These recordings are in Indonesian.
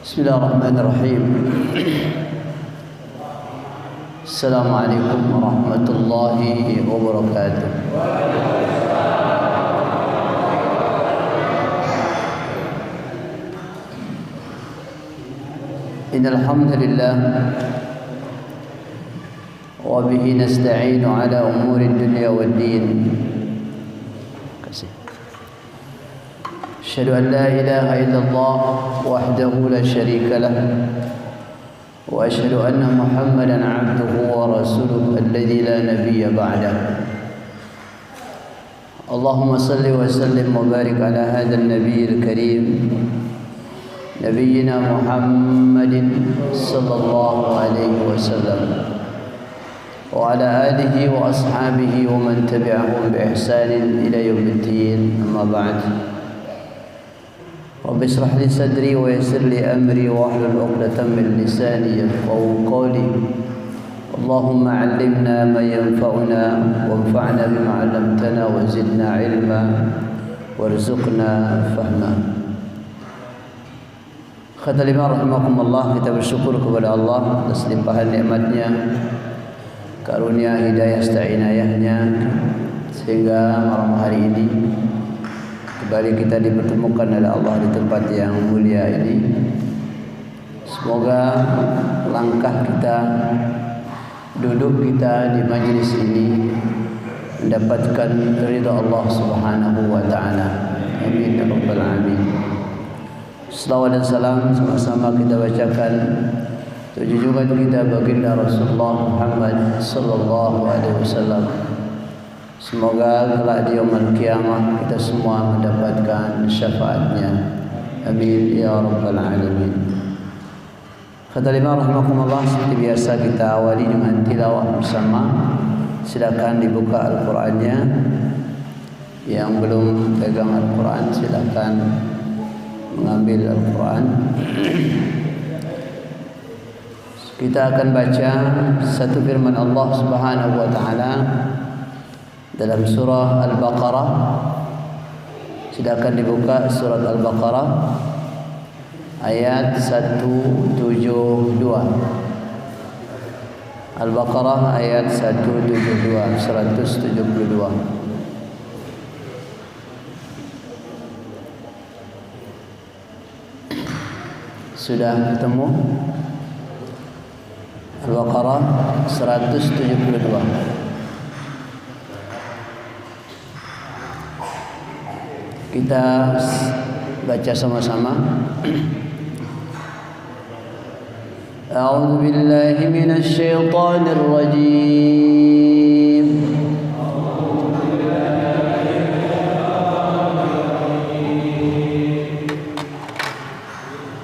Bismillahirrahmanirrahim. Assalamualaikum warahmatullahi wabarakatuh. Innal hamdalillah wa bihi nasta'inu ala umuri dunya waddin. أشهد أن لا إله إلا الله وحده لا شريك له وأشهد أن محمدا عبده ورسوله الذي لا نبي بعده اللهم صل وسلم وبارك على هذا النبي الكريم نبينا محمد صلى الله عليه وسلم وعلى آله وأصحابه ومن تبعهم بإحسان إلى يوم الدين أما بعد رب اشرح لي صدري ويسر لي أمري واحلل عقدة من لساني يفقهوا قولي اللهم علمنا ما ينفعنا وانفعنا بما علمتنا وزدنا علما وارزقنا فهما. Kata lima rahimakumullah, kita bersyukur kepada Allah atas limpahan nikmatnya, karunia hidayah serta inayahnya, sehingga malam hari ini kembali kita dipertemukan oleh Allah di tempat yang mulia ini. Semoga langkah kita, duduk kita di majlis ini mendapatkan ridha Allah Subhanahu wa taala. Amin ya rabbal alamin. Salawat dan salam sama-sama kita bacakan untuk junjungan kita baginda Rasulullah Muhammad sallallahu alaihi wasallam. Semoga kelak di yaumul qiyamah kita semua mendapatkan syafaatnya. Amin ya rabbal alamin. Kata lima rahimakumullah, seperti biasa kita awali dengan tilawah bersama. Silakan dibuka Al-Qur'annya. Yang belum pegang Al-Qur'an silakan mengambil Al-Qur'an. Kita akan baca satu firman Allah Subhanahu wa taala dalam surah Al-Baqarah. Silakan dibuka surat Al-Baqarah ayat 172. Al-Baqarah ayat 172, 172. Sudah ketemu? Al-Baqarah 172. Kita baca sama-sama. A'udzu billahi minasy syaithanir rajim.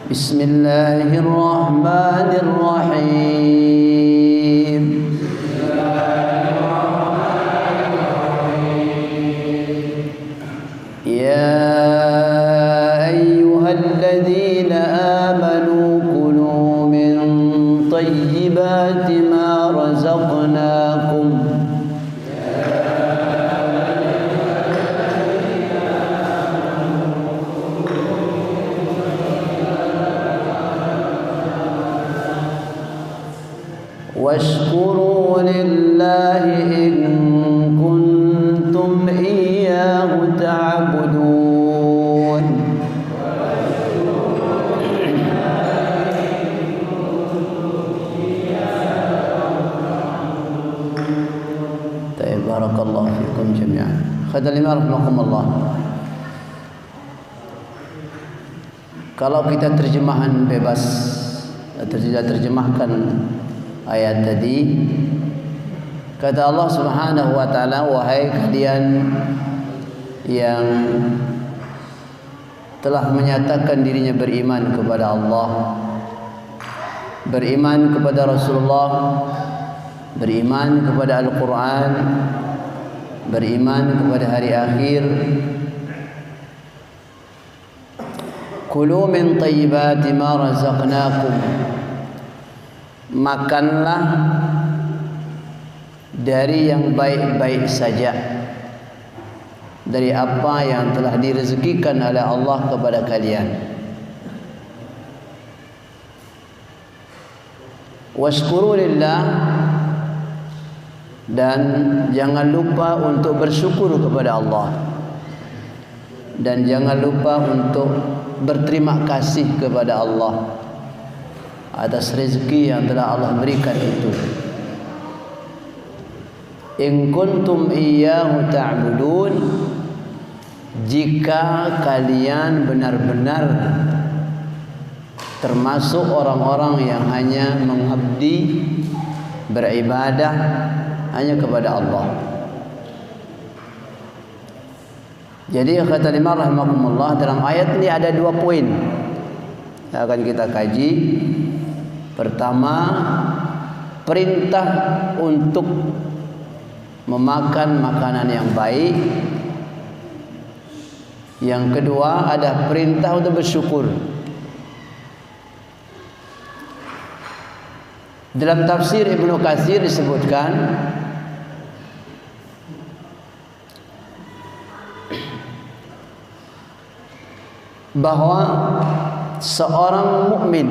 Bismillahirrahmanirrahim. طيبات ما رزقناكم واشكروا لله إن كنتم إياه تعبدون. Barakallahu fikum jami'an. Khadalima rahimakumullah. Kalau kita terjemahan bebas, tidak terjemahkan ayat tadi, kata Allah Subhanahu wa taala, wahai kalian yang telah menyatakan dirinya beriman kepada Allah, beriman kepada Rasulullah, beriman kepada Al-Quran, beriman kepada hari akhir, kulu min tayyibati ma razaqnakum, makanlah dari yang baik-baik saja, dari apa yang telah direzekikan oleh Allah kepada kalian. Washkuru lillah, dan jangan lupa untuk bersyukur kepada Allah, dan jangan lupa untuk berterima kasih kepada Allah atas rezeki yang telah Allah berikan itu. In kuntum iyyahu ta'budun, jika kalian benar-benar termasuk orang-orang yang hanya mengabdi, beribadah hanya kepada Allah. Jadi kata Imam rahimahumullah, dalam ayat ini ada 2 poin yang akan kita kaji. Pertama, perintah untuk memakan makanan yang baik. Yang kedua, ada perintah untuk bersyukur. Dalam tafsir Ibnu Katsir disebutkan bahwa seorang mukmin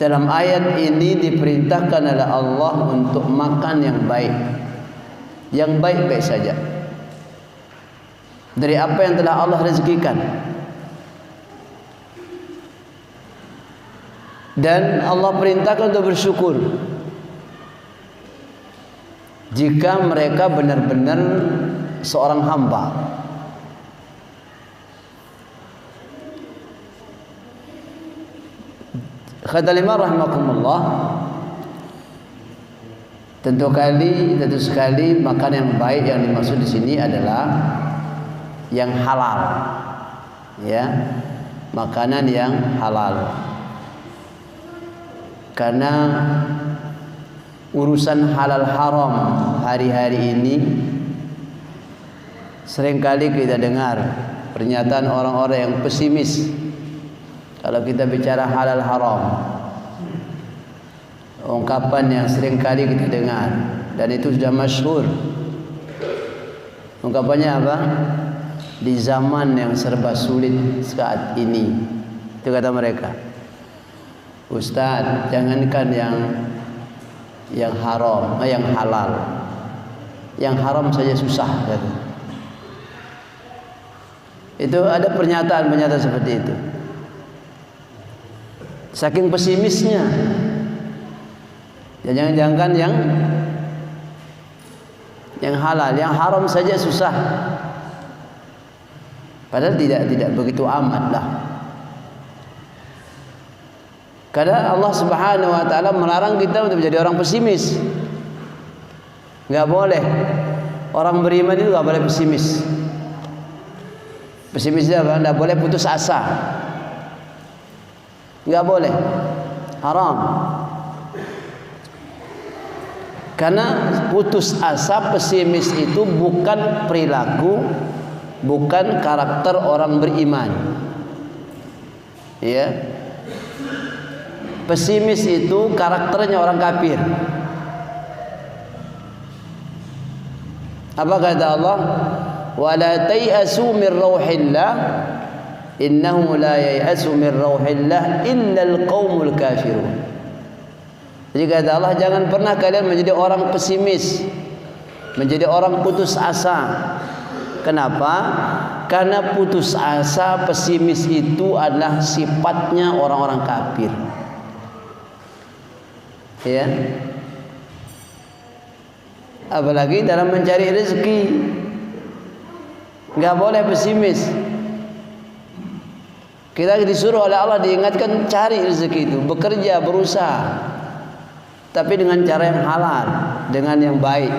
dalam ayat ini diperintahkan oleh Allah untuk makan yang baik, yang baik-baik saja dari apa yang telah Allah rezekikan. Dan Allah perintahkan untuk bersyukur jika mereka benar-benar seorang hamba. Kata Imam rahimakumullah, tentu sekali makan yang baik yang dimaksud di sini adalah yang halal, ya, makanan yang halal. Karena urusan halal haram hari-hari ini seringkali kita dengar pernyataan orang-orang yang pesimis kalau kita bicara halal haram. Ungkapan yang seringkali kita dengar dan itu sudah masyhur. Ungkapannya apa? Di zaman yang serba sulit saat ini, itu kata mereka, Ustaz, jangankan yang haram, yang halal, yang haram saja susah, kata. Itu ada pernyataan seperti itu. Saking pesimisnya. Jangan-jangan yang halal, yang haram saja susah. Padahal tidak begitu amat lah. Karena Allah Subhanahu wa taala melarang kita untuk menjadi orang pesimis. Enggak boleh. Orang beriman itu enggak boleh pesimis. Pesimis itu apa? Enggak boleh putus asa. Enggak boleh. Haram. Karena putus asa, pesimis itu bukan perilaku, bukan karakter orang beriman. Ya. Pesimis itu karakternya orang kafir. Apa kata Allah? Wala tai'asu min rauhillah innahu la yai'asu min rauhillah illa alqaumul kafirun. Jadi kata Allah, jangan pernah kalian menjadi orang pesimis, menjadi orang putus asa. Kenapa? Karena putus asa, pesimis itu adalah sifatnya orang-orang kafir. Ya. Apalagi dalam mencari rezeki, nggak boleh pesimis. Kita disuruh oleh Allah, diingatkan cari rezeki itu, bekerja, berusaha, tapi dengan cara yang halal, dengan yang baik.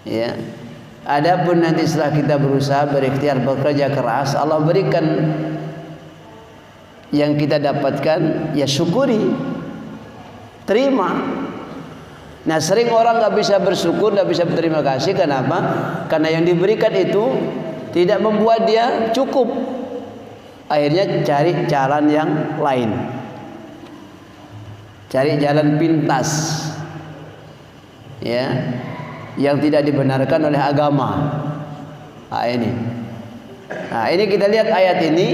Ya. Adapun nanti setelah kita berusaha, berikhtiar, bekerja keras, Allah berikan yang kita dapatkan, ya syukuri, terima. Nah, sering orang nggak bisa bersyukur, nggak bisa berterima kasih. Kenapa? Karena yang diberikan itu tidak membuat dia cukup. Akhirnya cari jalan yang lain, cari jalan pintas, ya, yang tidak dibenarkan oleh agama. Ini kita lihat ayat ini,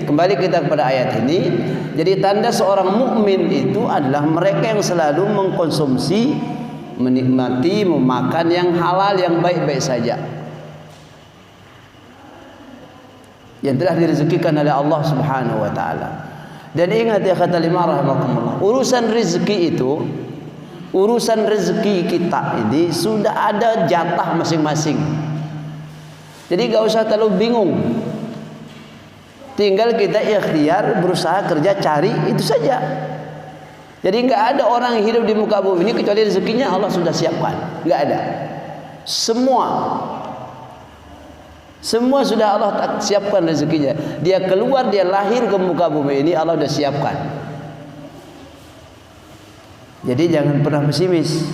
kembali kita kepada ayat ini. Jadi tanda seorang mukmin itu adalah mereka yang selalu mengkonsumsi, menikmati, memakan yang halal, yang baik-baik saja, yang telah direzekikan oleh Allah Subhanahu wa taala. Dan ingat ya kata lima rahimakumullah, urusan rezeki itu, urusan rezeki kita ini sudah ada jatah masing-masing. Jadi gak usah terlalu bingung. Tinggal kita ikhtiar, berusaha kerja, cari, itu saja. Jadi gak ada orang yang hidup di muka bumi ini kecuali rezekinya Allah sudah siapkan. Gak ada. Semua sudah Allah siapkan rezekinya. Dia keluar, dia lahir ke muka bumi ini, Allah sudah siapkan. Jadi jangan pernah pesimis.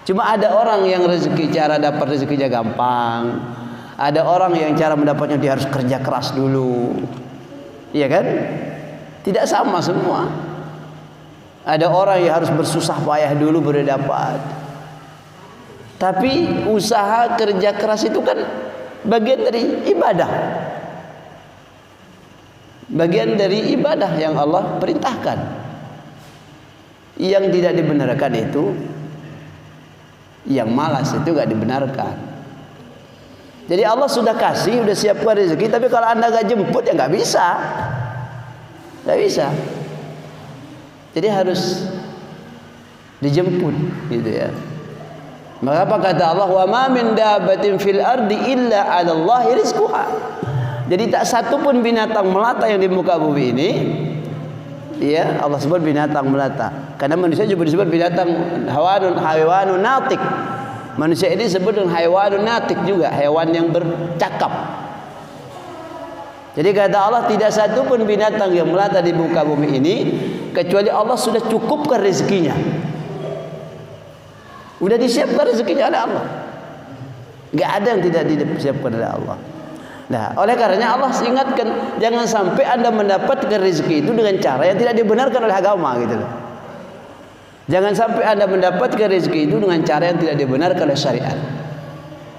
Cuma ada orang yang cara dapat rezekinya gampang. Ada orang yang cara mendapatnya dia harus kerja keras dulu. Iya kan? Tidak sama semua. Ada orang yang harus bersusah payah dulu baru dapat. Tapi usaha kerja keras itu kan bagian dari ibadah. Bagian dari ibadah yang Allah perintahkan. Yang tidak dibenarkan itu, yang malas itu gak dibenarkan. Jadi Allah sudah kasih, sudah siapkan rezeki, tapi kalau anda gak jemput ya gak bisa. Gak bisa. Jadi harus dijemput gitu ya. Maka apa kata Allah, wa ma min dabbatin fil ardi illa 'ala Allahi rizquha. Jadi tak satu pun binatang melata yang di muka bumi ini, ya Allah sebut binatang melata. Karena manusia juga disebut binatang hayawanun natik. Manusia ini disebut dengan hayawanun natik juga, hewan yang bercakap. Jadi kata Allah, tidak satu pun binatang yang melata di muka bumi ini kecuali Allah sudah cukupkan rezekinya. Sudah disiapkan rezekinya oleh Allah. Enggak ada yang tidak disiapkan oleh Allah. Nah, oleh karenanya Allah ingatkan, jangan sampai anda mendapatkan rezeki itu dengan cara yang tidak dibenarkan oleh agama gitu loh. Jangan sampai anda mendapatkan rezeki itu dengan cara yang tidak dibenarkan oleh syariat,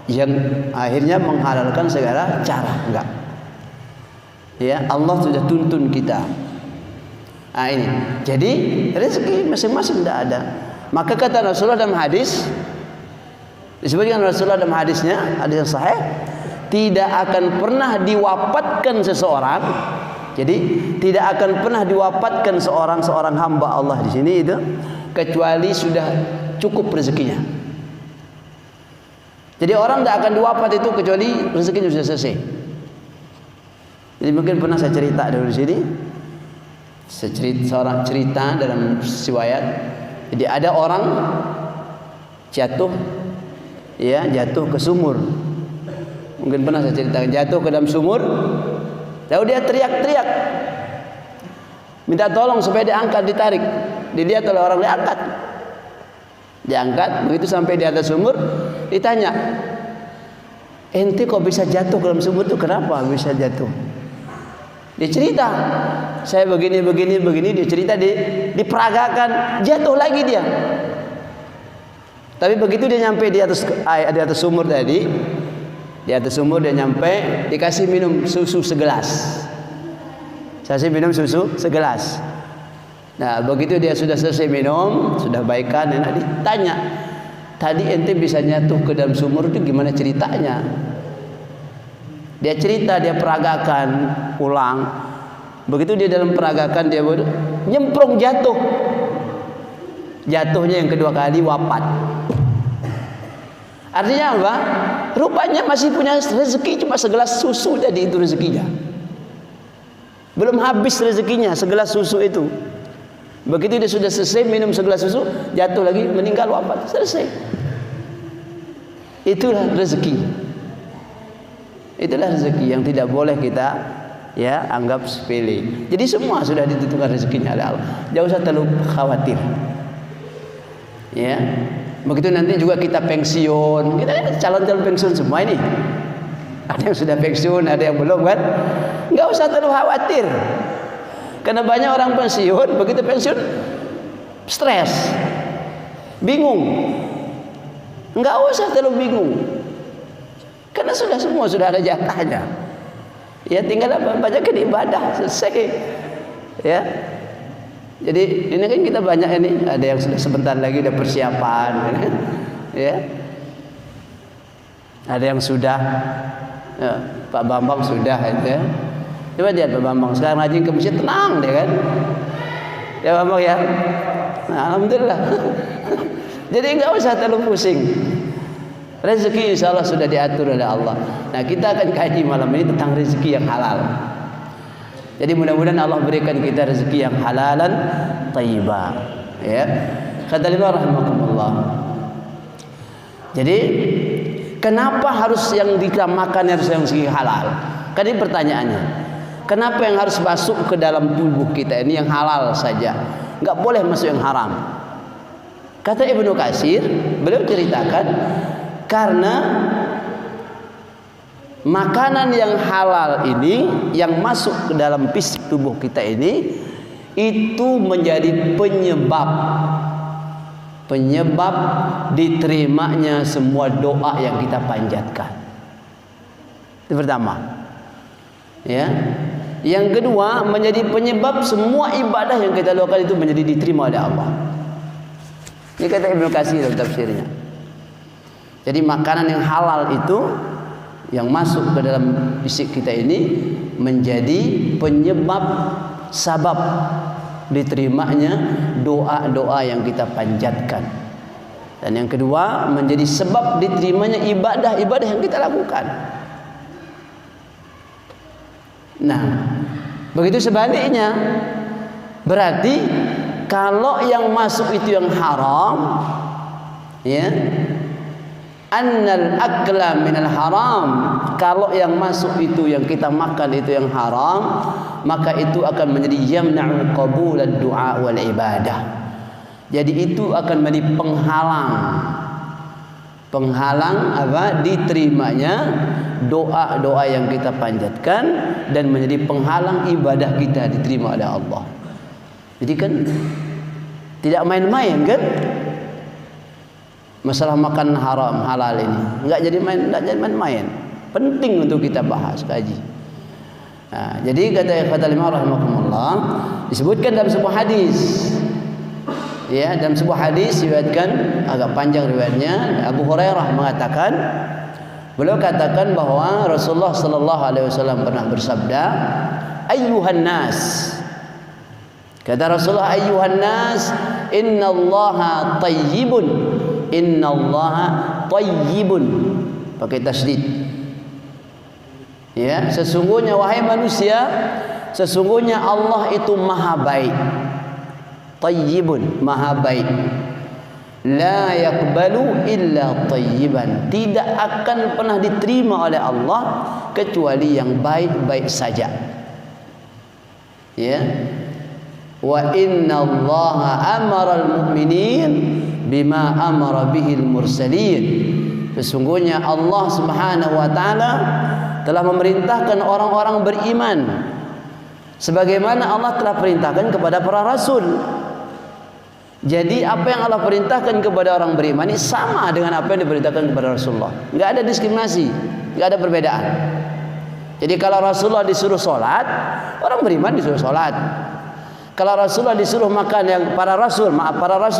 yang akhirnya menghalalkan segala cara. Enggak. Ya, Allah sudah tuntun kita. Nah ini. Jadi rezeki masing-masing tidak ada. Maka kata Rasulullah dalam hadis, disebutkan Rasulullah dalam hadisnya, hadis yang sahih, tidak akan pernah diwafatkan seseorang. Jadi tidak akan pernah diwafatkan seorang hamba Allah di sini itu kecuali sudah cukup rezekinya. Jadi orang tidak akan diwafat itu kecuali rezekinya sudah selesai. Jadi mungkin pernah saya cerita dari sini, seorang cerita dalam riwayat. Jadi ada orang jatuh ke sumur. Mungkin pernah saya ceritakan, jatuh ke dalam sumur. Lalu dia teriak-teriak, minta tolong supaya diangkat, ditarik. Dilihat oleh orang, diangkat. Begitu sampai di atas sumur, ditanya, ente kok bisa jatuh ke dalam sumur itu? Kenapa bisa jatuh? Dia cerita, saya begini. Dia cerita, diperagakan, jatuh lagi dia. Tapi begitu dia nyampe di atas sumur tadi, di atas sumur dia nyampe, dikasih minum susu segelas. Nah begitu dia sudah selesai minum, sudah baikan, enak, ditanya, tadi ente bisa jatuh ke dalam sumur itu gimana ceritanya? Dia cerita, dia peragakan ulang. Begitu dia dalam peragakan, dia nyemplung, jatuh. Jatuhnya yang kedua kali wafat. Artinya apa? Rupanya masih punya rezeki, cuma segelas susu jadi itu rezekinya. Belum habis rezekinya segelas susu itu. Begitu dia sudah selesai minum segelas susu, jatuh lagi, meninggal, wafat, selesai. Itulah rezeki. Itulah rezeki yang tidak boleh kita anggap sepele. Jadi semua sudah ditentukan rezekinya oleh Allah. Jangan usah terlalu khawatir. Ya. Begitu nanti juga kita pensiun. Kita kan calon-calon pensiun semua ini. Ada yang sudah pensiun, ada yang belum kan? Enggak usah terlalu khawatir. Karena banyak orang pensiun, begitu pensiun stres, bingung. Enggak usah terlalu bingung. Karena semua sudah ada jatahnya. Ya tinggal bacakan ibadah, selesai. Ya. Jadi ini kan kita banyak ini, ada yang sudah sebentar lagi udah persiapan, ya. Ada yang sudah, ya, Pak Bambang sudah, ya. Coba lihat Pak Bambang sekarang rajin ke masjid, tenang deh kan. Ya Bambang ya. Nah, alhamdulillah. Jadi enggak usah terlalu pusing. Rezeki insya Allah sudah diatur oleh Allah. Nah kita akan kaji malam ini tentang rezeki yang halal. Jadi mudah-mudahan Allah berikan kita rezeki yang halalan thayyibah. Ya. Kata beliau rahimakumullah. Jadi kenapa harus yang kita makan harus yang rezeki halal? Kan ini pertanyaannya. Kenapa yang harus masuk ke dalam tubuh kita ini yang halal saja? Enggak boleh masuk yang haram. Kata Ibnu Katsir, beliau ceritakan karena makanan yang halal ini yang masuk ke dalam fisik tubuh kita ini itu menjadi penyebab diterimanya semua doa yang kita panjatkan. Itu pertama. Ya. Yang kedua, menjadi penyebab semua ibadah yang kita lakukan itu menjadi diterima oleh Allah. Ini kata Ibnu Katsir dalam tafsirnya. Jadi makanan yang halal itu yang masuk ke dalam fisik kita ini menjadi penyebab sabab diterimanya doa-doa yang kita panjatkan. Dan yang kedua menjadi sebab diterimanya ibadah-ibadah yang kita lakukan. Nah, begitu sebaliknya. Berarti kalau yang masuk itu yang haram, ya, annal akla minal haram, kalau yang masuk itu yang kita makan itu yang haram, maka itu akan menjadi yamna'u qabulad du'a wal ibadah. Jadi itu akan menjadi penghalang apa diterimanya doa-doa yang kita panjatkan dan menjadi penghalang ibadah kita diterima oleh Allah. Jadi kan tidak main-main kan? Masalah makan haram halal ini enggak jadi main-main. Penting untuk kita bahas, kaji. Nah, jadi kata Imam rahimakumullah disebutkan dalam sebuah hadis. Ya, dalam sebuah hadis diriwayatkan agak panjang riwayatnya, Abu Hurairah mengatakan, beliau katakan bahwa Rasulullah sallallahu alaihi wasallam pernah bersabda, "Ayyuhan nas." Kata Rasulullah, "Ayyuhan nas, innallaha thayyibun." Innallaha thayyibun. Pakai tasydid. Ya, sesungguhnya wahai manusia, sesungguhnya Allah itu maha baik. Thayyibun, maha baik. La yaqbalu illa thayyiban. Tidak akan pernah diterima oleh Allah kecuali yang baik-baik saja. Ya. Wa innallaha amara al-mu'minin bima amara bihil mursalin. Sesungguhnya Allah Subhanahu wa taala telah memerintahkan orang-orang beriman sebagaimana Allah telah perintahkan kepada para rasul. Jadi apa yang Allah perintahkan kepada orang beriman ini sama dengan apa yang diperintahkan kepada Rasulullah. Enggak ada diskriminasi, enggak ada perbedaan. Jadi kalau Rasulullah disuruh sholat, orang beriman disuruh sholat. Kalau Rasulullah disuruh makan yang para rasul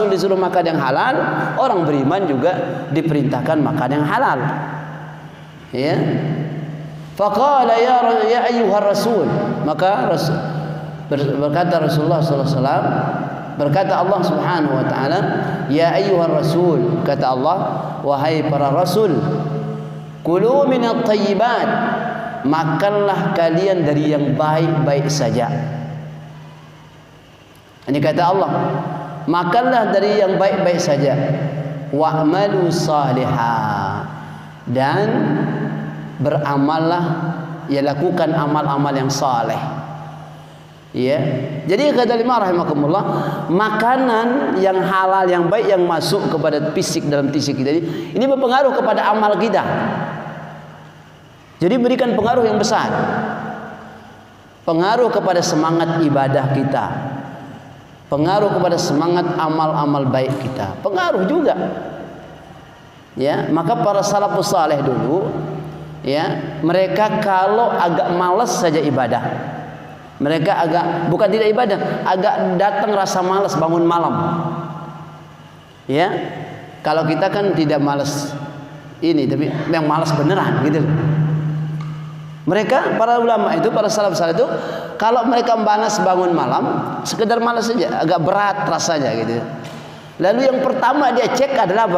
disuruh makan yang halal, orang beriman juga diperintahkan makan yang halal. Ya. Faqala ya ayyuhar rasul, maka berkata Rasulullah sallallahu alaihi wasallam, berkata Allah Subhanahu wa taala, ya ayyuhar rasul, kata Allah, wahai para rasul, kulu minat thayyibat, makanlah kalian dari yang baik-baik saja. Ini kata Allah, makanlah dari yang baik-baik saja. Wa'malu salihah, dan beramallah, ya lakukan amal-amal yang saleh. Ya. Jadi kata Imam rahimakumullah, makanan yang halal yang baik yang masuk kepada fisik dalam fisik kita ini berpengaruh kepada amal kita. Jadi berikan pengaruh yang besar. Pengaruh kepada semangat ibadah kita. Pengaruh kepada semangat amal-amal baik kita. Pengaruh juga. Ya, maka para salafus saleh dulu Ya, mereka kalau agak malas saja ibadah. Mereka bukan tidak ibadah, agak datang rasa malas bangun malam. Ya. Kalau kita kan tidak malas ini, tapi yang malas beneran gitu. Mereka para ulama itu, para salaf itu, kalau mereka malas bangun malam, sekedar malas saja, agak berat rasanya gitu. Lalu yang pertama dia cek adalah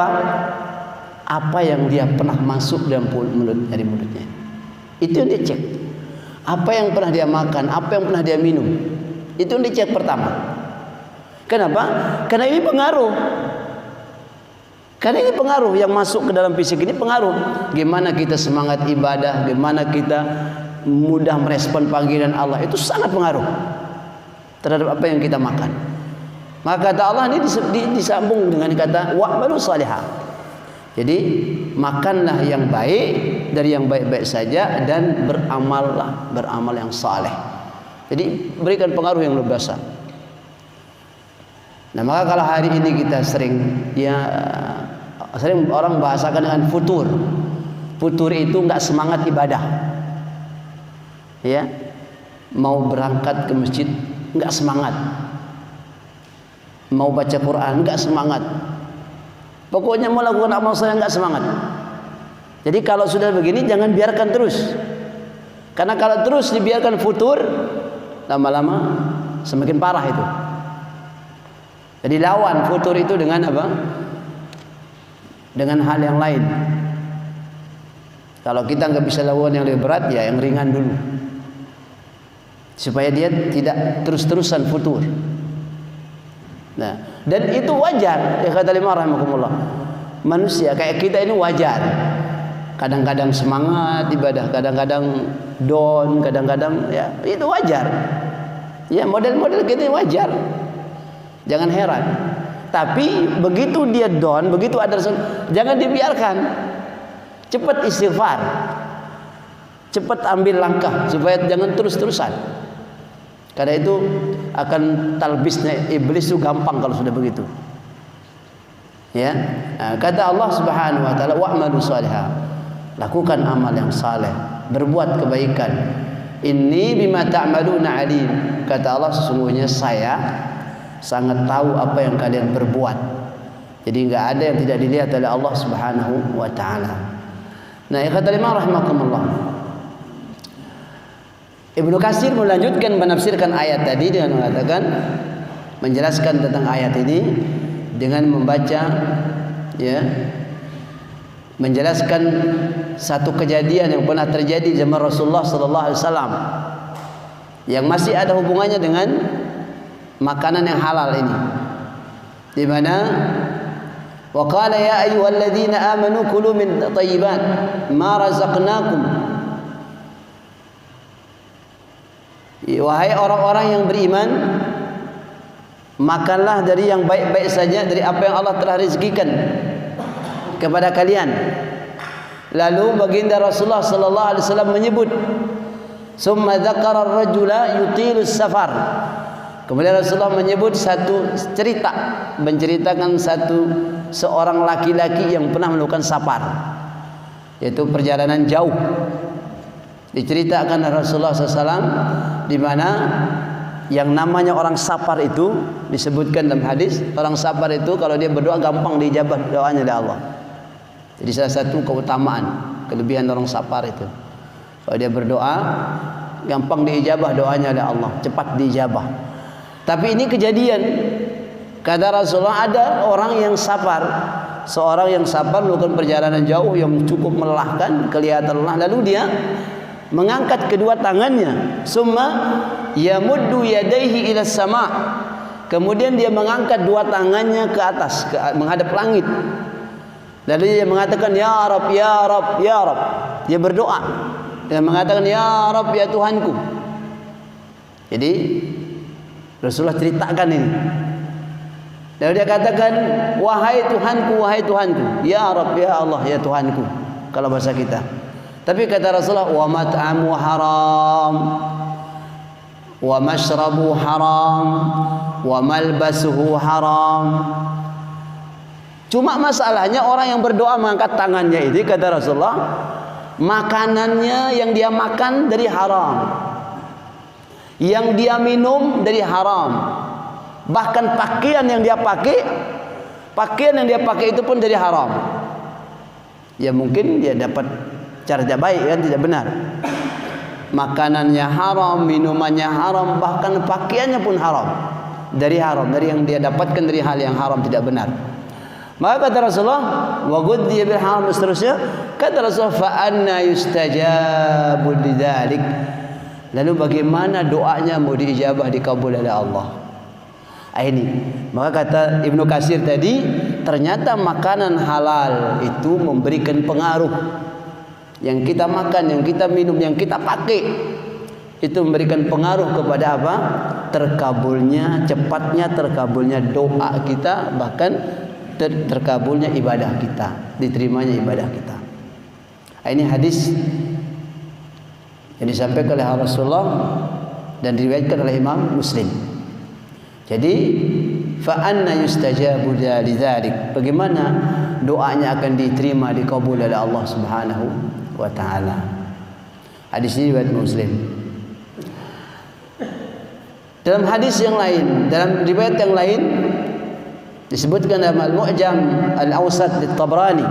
apa yang dia pernah masuk dalam dari mulutnya. Itu yang dia cek. Apa yang pernah dia makan, apa yang pernah dia minum. Itu yang dia cek pertama. Kenapa? Karena ini pengaruh. Karena ini pengaruh yang masuk ke dalam fisik ini pengaruh. Gimana kita semangat ibadah, gimana kita mudah merespon panggilan Allah, itu sangat pengaruh terhadap apa yang kita makan. Maka kata Allah ini disambung dengan kata wa'malu salihah. Jadi makanlah yang baik dari yang baik-baik saja dan beramal yang saleh. Jadi berikan pengaruh yang luar biasa. Nah, maka kalau hari ini kita sering orang bahasakan dengan futur. Futur itu enggak semangat ibadah. Ya. Mau berangkat ke masjid enggak semangat. Mau baca Quran enggak semangat. Pokoknya mau lakukan amal saleh enggak semangat. Jadi kalau sudah begini jangan biarkan terus. Karena kalau terus dibiarkan futur, lama-lama semakin parah itu. Jadi lawan futur itu dengan apa? Dengan hal yang lain. Kalau kita nggak bisa lawan yang lebih berat, ya yang ringan dulu. Supaya dia tidak terus-terusan futur. Nah, dan itu wajar. Ya kata lima rahimakumullah. Manusia kayak kita ini wajar. Kadang-kadang semangat ibadah, kadang-kadang down, kadang-kadang ya itu wajar. Ya model-model kita wajar. Jangan heran. Tapi begitu dia down, begitu ada jangan dibiarkan. Cepat istighfar. Cepat ambil langkah supaya jangan terus-terusan. Karena itu akan talbisnya iblis itu gampang kalau sudah begitu. Ya. Nah, kata Allah Subhanahu wa taala wa'malu salihah. Lakukan amal yang saleh, berbuat kebaikan. Inni bima ta'maluna alim. Kata Allah sesungguhnya saya sangat tahu apa yang kalian berbuat. Jadi enggak ada yang tidak dilihat oleh Allah Subhanahu wa taala. Nah, kata Imam rahimakumullah. Ibnu Katsir melanjutkan menafsirkan ayat tadi dengan mengatakan menjelaskan tentang ayat ini dengan membaca ya menjelaskan satu kejadian yang pernah terjadi zaman Rasulullah sallallahu alaihi wasallam yang masih ada hubungannya dengan makanan yang halal ini, di mana wa qala ya ayyuhalladzina amanu kulu min thayyibat ma razaqnakum. Wahai orang-orang yang beriman, makanlah dari yang baik-baik saja dari apa yang Allah telah rezekikan kepada kalian. Lalu baginda Rasulullah sallallahu alaihi wasallam menyebut, summa dzakara ar-rajula yutilu safar. Kemudian Rasulullah menyebut satu cerita, menceritakan seorang laki-laki yang pernah melakukan safar, yaitu perjalanan jauh. Diceritakan Rasulullah SAW di mana yang namanya orang safar itu disebutkan dalam hadis, orang safar itu kalau dia berdoa gampang diijabah doanya oleh Allah. Jadi salah satu keutamaan, kelebihan orang safar itu, kalau dia berdoa gampang diijabah doanya oleh Allah, cepat diijabah. Tapi ini kejadian, kata Rasulullah, ada orang yang safar, seorang yang safar melakukan perjalanan jauh yang cukup melelahkan, kelihatan lelah, lalu dia mengangkat kedua tangannya, summa yamuddu yadayhi ila sama. Kemudian dia mengangkat dua tangannya ke atas, menghadap langit. Lalu dia mengatakan ya Rabb, ya Rabb, ya Rabb. Dia berdoa dan mengatakan ya Rabb, ya Tuhanku. Jadi Rasulullah ceritakan ini. Lalu dia katakan wahai Tuhanku, wahai Tuhanku, ya Rabb, ya Allah, ya Tuhanku, kalau bahasa kita. Tapi kata Rasulullah, wa mat'amu haram, wa mashrabu haram, wa malbasuhu haram. Cuma masalahnya orang yang berdoa mengangkat tangannya ini, kata Rasulullah, makanannya yang dia makan dari haram, yang dia minum dari haram, bahkan pakaian yang dia pakai itu pun dari haram. Ya mungkin dia dapat cara baik kan, tidak benar. Makanannya haram, minumannya haram, bahkan pakaiannya pun haram. Dari yang dia dapatkan dari hal yang haram, tidak benar. Maka kata Rasulullah, wa ghudhiya bil haram, seterusnya kata Rasulullah, fa anna yustajabu lidzalik. Lalu bagaimana doanya mau diijabah, dikabul oleh Allah? Ini maka kata Ibnu Katsir tadi, ternyata makanan halal itu memberikan pengaruh. Yang kita makan, yang kita minum, yang kita pakai itu memberikan pengaruh kepada apa? Cepatnya terkabulnya doa kita, bahkan terkabulnya ibadah kita, diterimanya ibadah kita. Ini hadis yang disampaikan oleh Rasulullah dan diriwayatkan oleh Imam Muslim. Jadi fa anna yustajabu lidzalik, bagaimana doanya akan diterima, dikabul oleh Allah Subhanahu wa taala. Hadis ini riwayat Muslim. Dalam hadis yang lain, dalam riwayat yang lain disebutkan dalam Al-Mu'jam Al-Awsat At-Tabrani.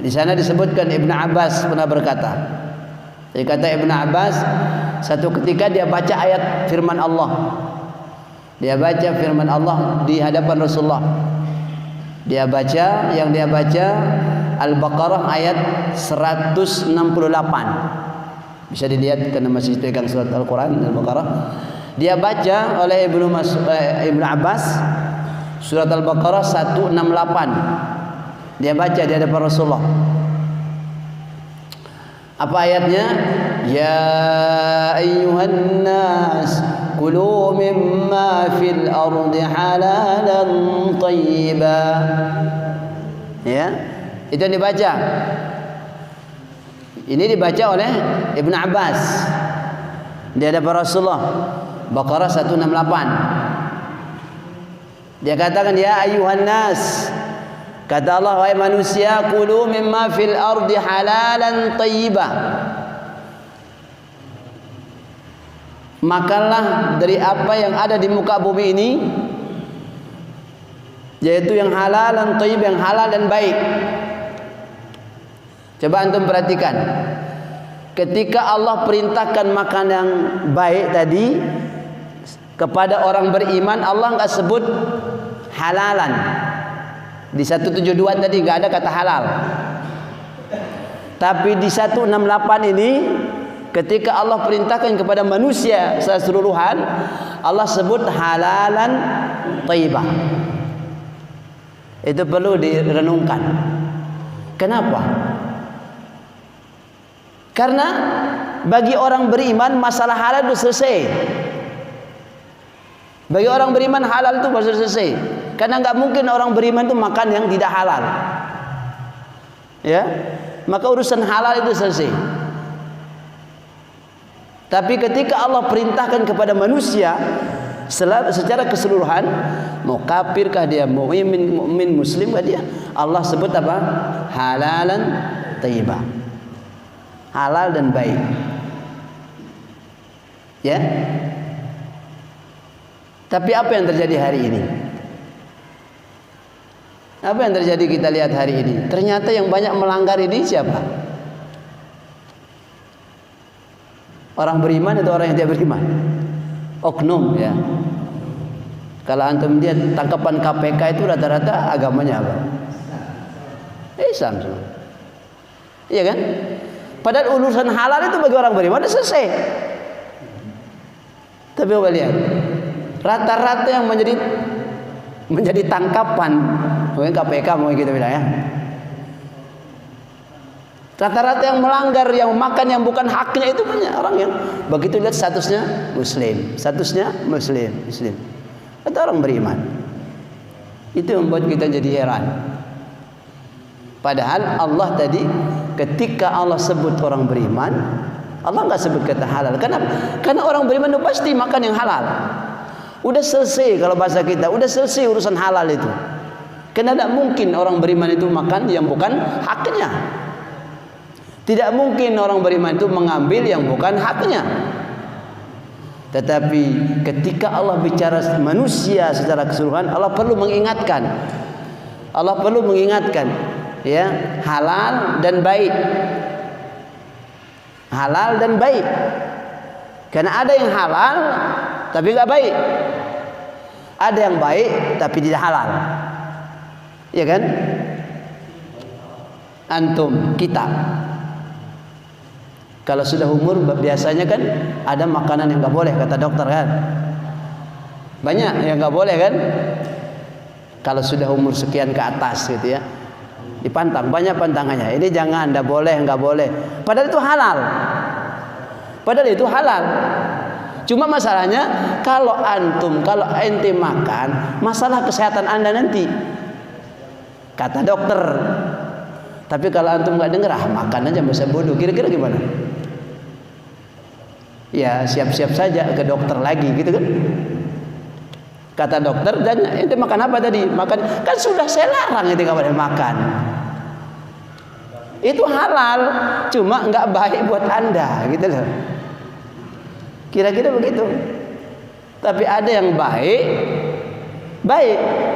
Di sana disebutkan Ibnu Abbas pernah berkata. Dia kata Ibnu Abbas, satu ketika dia baca ayat firman Allah. Dia baca firman Allah di hadapan Rasulullah. Dia baca Al-Baqarah ayat 168. Bisa dilihat karena masih pegang surat Al-Quran Al-Baqarah. Dia baca oleh Ibnu Abbas surat Al-Baqarah 168. Dia baca di hadapan Rasulullah. Apa ayatnya? Ya ayyuhan nas kulu mimma fil ardi halalan thayyiba. Ya, itu yang dibaca. Ini dibaca oleh Ibnu Abbas di hadapan Rasulullah. Baqarah 168. Dia katakan, ya ayyuhan nas, kata Allah, wahai manusia, kulu mimma fil ardi halalan thayyiba. Makanlah dari apa yang ada di muka bumi ini, yaitu yang halal dan thayyib, yang halal dan baik. Coba antum perhatikan, ketika Allah perintahkan makan yang baik tadi kepada orang beriman, Allah enggak sebut halalan. Di 172 tadi enggak ada kata halal. Tapi di 168 ini, ketika Allah perintahkan kepada manusia secara keseluruhan, Allah sebut halalan thayyibah. Itu perlu direnungkan. Kenapa? Karena bagi orang beriman masalah halal itu selesai. Bagi orang beriman halal itu sudah selesai. Karena nggak mungkin orang beriman itu makan yang tidak halal. Ya, maka urusan halal itu selesai. Tapi ketika Allah perintahkan kepada manusia secara keseluruhan, mau kafirkah dia, mau mukmin muslimkah dia, Allah sebut apa? Halalan thayyibah. Halal dan baik. Ya. Tapi apa yang terjadi hari ini? Apa yang terjadi kita lihat hari ini? Ternyata yang banyak melanggar ini siapa? Orang beriman atau orang yang tidak beriman? Oknum, ya. Kalau antum lihat tangkapan KPK itu rata-rata agamanya apa? Islam semua. Iya kan? Padahal urusan halal itu bagi orang beriman sudah selesai. Tapi coba lihat, rata-rata yang menjadi tangkapan, mungkin KPK mau kita bilang ya. Rata-rata yang melanggar, yang makan yang bukan haknya itu banyak orang yang begitu lihat statusnya Muslim, Muslim. Itu orang beriman. Itu yang membuat kita jadi heran. Padahal Allah tadi ketika Allah sebut orang beriman, Allah nggak sebut kata halal. Kenapa? Karena orang beriman itu pasti makan yang halal. Udah selesai kalau bahasa kita, udah selesai urusan halal itu. Karena tidak mungkin orang beriman itu makan yang bukan haknya. Tidak mungkin orang beriman itu mengambil yang bukan haknya. Tetapi ketika Allah bicara manusia secara keseluruhan, Allah perlu mengingatkan. Allah perlu mengingatkan, ya, halal dan baik. Halal dan baik. Karena ada yang halal tapi enggak baik. Ada yang baik tapi tidak halal. Ya kan? Antum, kita kalau sudah umur biasanya kan ada makanan yang nggak boleh, kata dokter kan. Banyak yang nggak boleh kan. Kalau sudah umur sekian ke atas gitu ya, dipantang, banyak pantangannya. Ini jangan, nggak boleh, nggak boleh. Padahal itu halal. Padahal itu halal. Cuma masalahnya kalau ente makan, masalah kesehatan anda nanti, kata dokter. Tapi kalau antum nggak dengar, makan aja masa bodoh. Kira-kira gimana? Ya siap-siap saja ke dokter lagi gitu kan. Kata dokter, dan ente makan apa tadi? Makan, kan sudah saya larang ente nggak boleh makan. Itu halal, cuma nggak baik buat anda gitu loh. Kira-kira begitu. Tapi ada yang baik,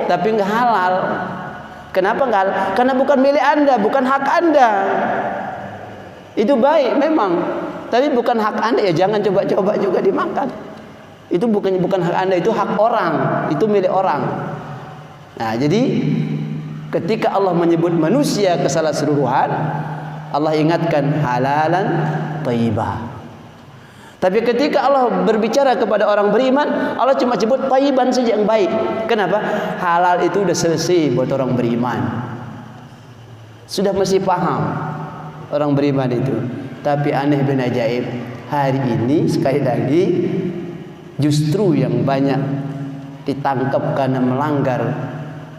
tapi nggak halal. Kenapa nggak halal? Karena bukan milik anda, bukan hak anda. Itu baik memang, tapi bukan hak anda, ya jangan coba-coba juga dimakan. Itu bukan hak anda, itu hak orang, itu milik orang. Nah, jadi ketika Allah menyebut manusia keseluruhan, Allah ingatkan halalan thayyibah. Tapi ketika Allah berbicara kepada orang beriman, Allah cuma sebut thayyiban saja, yang baik. Kenapa? Halal itu udah selesai buat orang beriman. Sudah mesti paham orang beriman itu. Tapi aneh bin ajaib, hari ini sekali lagi justru yang banyak ditangkap karena melanggar,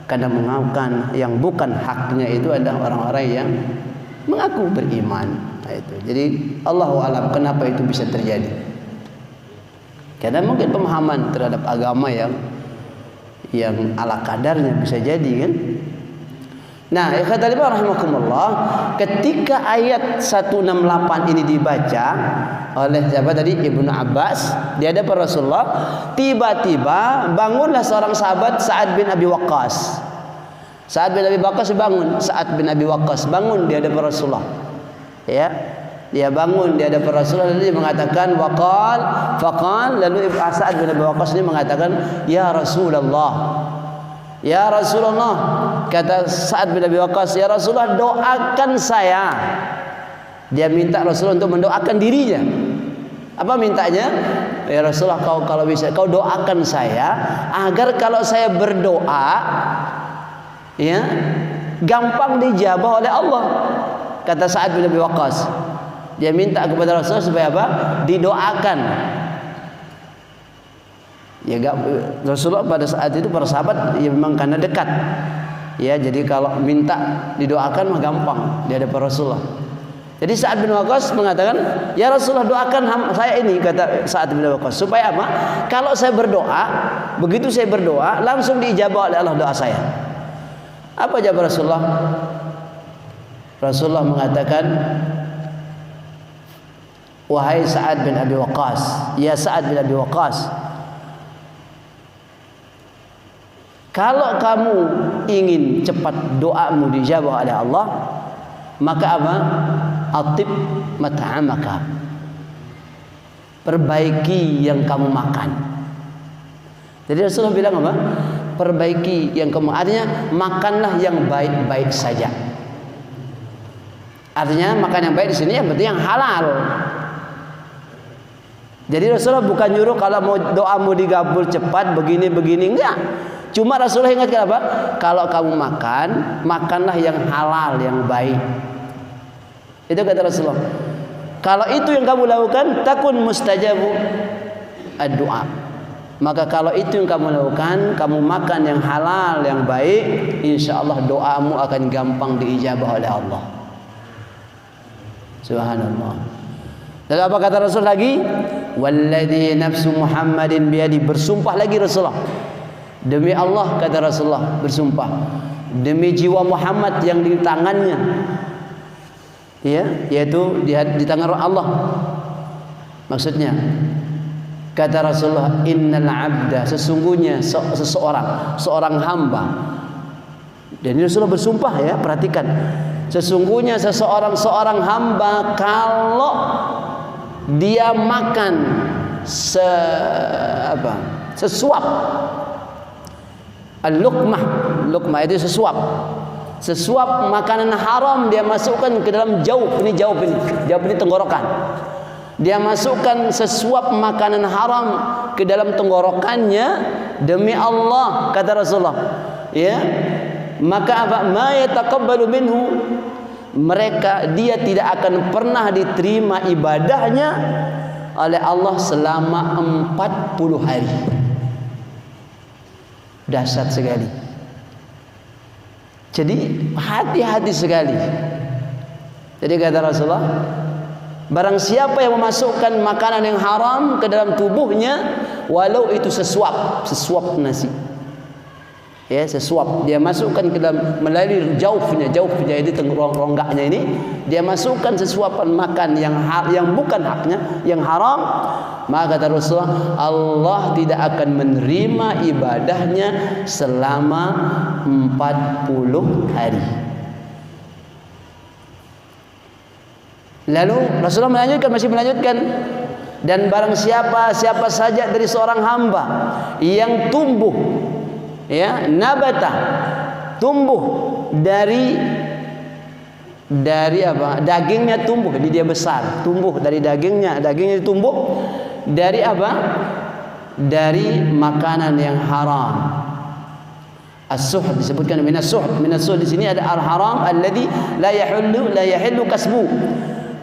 karena melakukan yang bukan haknya itu adalah orang-orang yang mengaku beriman. Nah, itu. Jadi Allahu a'lam kenapa itu bisa terjadi. Karena mungkin pemahaman terhadap agama yang ala kadarnya bisa jadi kan. Nah, ikhwatal iman rahimakumullah, ketika ayat 168 ini dibaca oleh siapa tadi? Ibnu Abbas di hadapan Rasulullah, tiba-tiba bangunlah seorang sahabat, Sa'ad bin Abi Waqqas. Sa'ad bin Abi Waqqas bangun, Sa'ad bin Abi Waqqas bangun di hadapan Rasulullah. Ya, dia bangun di hadapan Rasulullah, lalu dia mengatakan faqal, lalu Sa'ad bin Abi Waqqas ini mengatakan, ya Rasulullah, ya Rasulullah, kata Sa'ad bin Abi Waqqas, ya Rasulullah, doakan saya. Dia minta Rasulullah untuk mendoakan dirinya. Apa mintanya? Ya Rasulullah, kalau bisa kau doakan saya agar kalau saya berdoa, ya, gampang dijabah oleh Allah. Kata Sa'ad bin Abi Waqqas, dia minta kepada Rasulullah supaya apa? Didoakan. Ya, Rasulullah pada saat itu para sahabat ya memang karena dekat. Ya, jadi kalau minta didoakan mah gampang di hadapan Rasulullah. Jadi Sa'ad bin Waqqas mengatakan, ya Rasulullah, doakan saya ini, kata Sa'ad bin Waqqas, supaya apa? Kalau saya berdoa, begitu saya berdoa langsung diijabah oleh Allah doa saya. Apa jawab Rasulullah? Rasulullah mengatakan, wahai Sa'ad bin Abi Waqqas, ya Sa'ad bin Abi Waqqas, kalau kamu ingin cepat doamu dijabah oleh Allah, maka apa? Atib mat'amaka, perbaiki yang kamu makan. Jadi Rasulullah bilang apa? Perbaiki yang kamu, artinya makanlah yang baik-baik saja. Artinya makan yang baik di sini yang penting yang halal. Jadi Rasulullah bukan nyuruh kalau mau doamu digabul cepat begini-begini, enggak. Cuma Rasulullah ingatkan apa? Kalau kamu makan, makanlah yang halal, yang baik. Itu kata Rasulullah. Kalau itu yang kamu lakukan, takun mustajabu ad-du'a. Maka kalau itu yang kamu lakukan, kamu makan yang halal, yang baik, insya Allah doamu akan gampang diijabah oleh Allah. Subhanallah. Lalu apa kata Rasul lagi? Walladzi nafsu Muhammadin biyadi, bersumpah lagi Rasulullah. Demi Allah, kata Rasulullah bersumpah, demi jiwa Muhammad yang di tangannya, ya, yaitu di tangan Allah. Maksudnya kata Rasulullah, innal abda, sesungguhnya seorang hamba. Dan ini Rasulullah bersumpah ya, perhatikan. Sesungguhnya seorang hamba kalau dia makan sesuap, al-luqmah itu sesuap makanan haram dia masukkan ke dalam jauh ini tenggorokan. Dia masukkan sesuap makanan haram ke dalam tenggorokannya, demi Allah kata Rasulullah, ya, maka apa? Ma yataqabbalu minhu, dia tidak akan pernah diterima ibadahnya oleh Allah selama 40 hari. Dahsyat sekali. Jadi hati-hati sekali. Jadi kata Rasulullah, barang siapa yang memasukkan makanan yang haram ke dalam tubuhnya, walau itu sesuap nasi, ya, sesuap, dia masukkan ke dalam melalui jaufnya itu rongganya ini, dia masukkan sesuapan makan yang bukan haknya, yang haram, maka kata Rasulullah, Allah tidak akan menerima ibadahnya selama 40 hari. Lalu Rasulullah masih melanjutkan, dan barang siapa saja dari seorang hamba yang tumbuh, ya, nabata, tumbuh dari apa? Dagingnya tumbuh, jadi dia besar, tumbuh dari dagingnya tumbuh dari apa? Dari makanan yang haram. As-suh disebutkan minas-suh di sini ada al-haram alladzi la yahillu kasbu.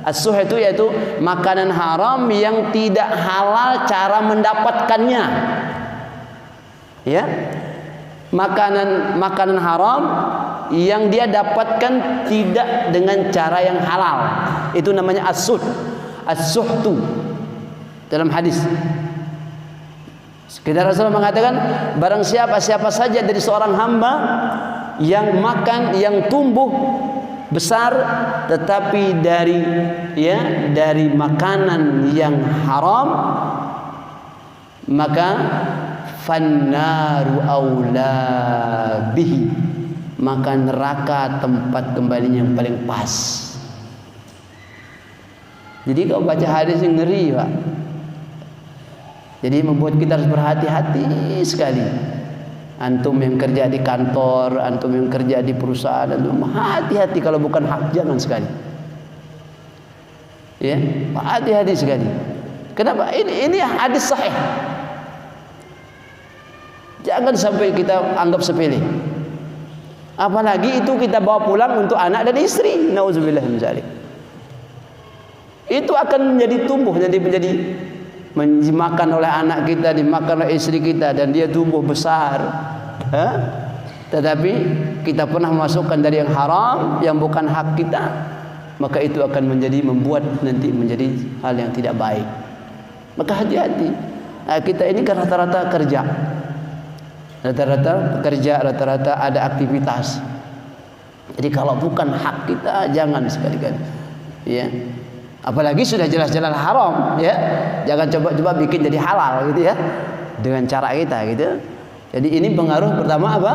As-suh itu yaitu makanan haram yang tidak halal cara mendapatkannya. Ya. Makanan haram yang dia dapatkan tidak dengan cara yang halal. Itu namanya as-suhtu dalam hadis. Sekedar Rasulullah mengatakan, barang siapa saja dari seorang hamba yang makan, yang tumbuh besar tetapi dari makanan yang haram, maka fannaru aula bihi, maka neraka tempat kembalinya yang paling pas. Jadi kalau baca hadis yang ngeri, Pak. Jadi membuat kita harus berhati-hati sekali. Antum yang kerja di kantor, antum yang kerja di perusahaan, antum hati-hati, kalau bukan hak jangan sekali. Ya, hati-hati sekali. Kenapa? Ini hadis sahih. Jangan sampai kita anggap sepele. Apalagi itu kita bawa pulang untuk anak dan istri. Nauzubillah min dzalik. Itu akan menjadi tumbuh, menjadi dimakan oleh anak kita, dimakan oleh istri kita, dan dia tumbuh besar. Tetapi kita pernah memasukkan dari yang haram, yang bukan hak kita, maka itu akan membuat nanti menjadi hal yang tidak baik. Maka hati-hati. Kita ini kan rata-rata kerja, rata-rata ada aktivitas. Jadi kalau bukan hak kita, jangan sekali-kali. Ya. Apalagi sudah jelas-jelas haram, ya. Jangan coba-coba bikin jadi halal gitu ya. Dengan cara kita gitu. Jadi ini pengaruh pertama apa?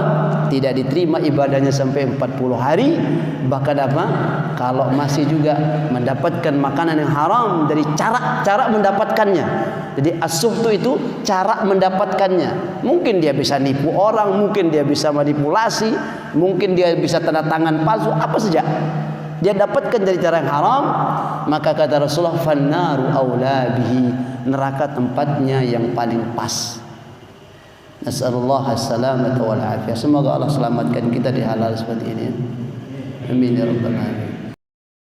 Tidak diterima ibadahnya sampai 40 hari. Bahkan apa? Kalau masih juga mendapatkan makanan yang haram, dari cara mendapatkannya. Jadi as-suhtu itu cara mendapatkannya. Mungkin dia bisa nipu orang, mungkin dia bisa manipulasi, mungkin dia bisa tanda tangan palsu, apa saja. Dia dapatkan dari cara yang haram, maka kata Rasulullah, fannaru aula bihi, neraka tempatnya yang paling pas. Nasallallahu as-salamata wal afiyah. Semoga Allah selamatkan kita di halal seperti ini. Amin ya rabbal alamin.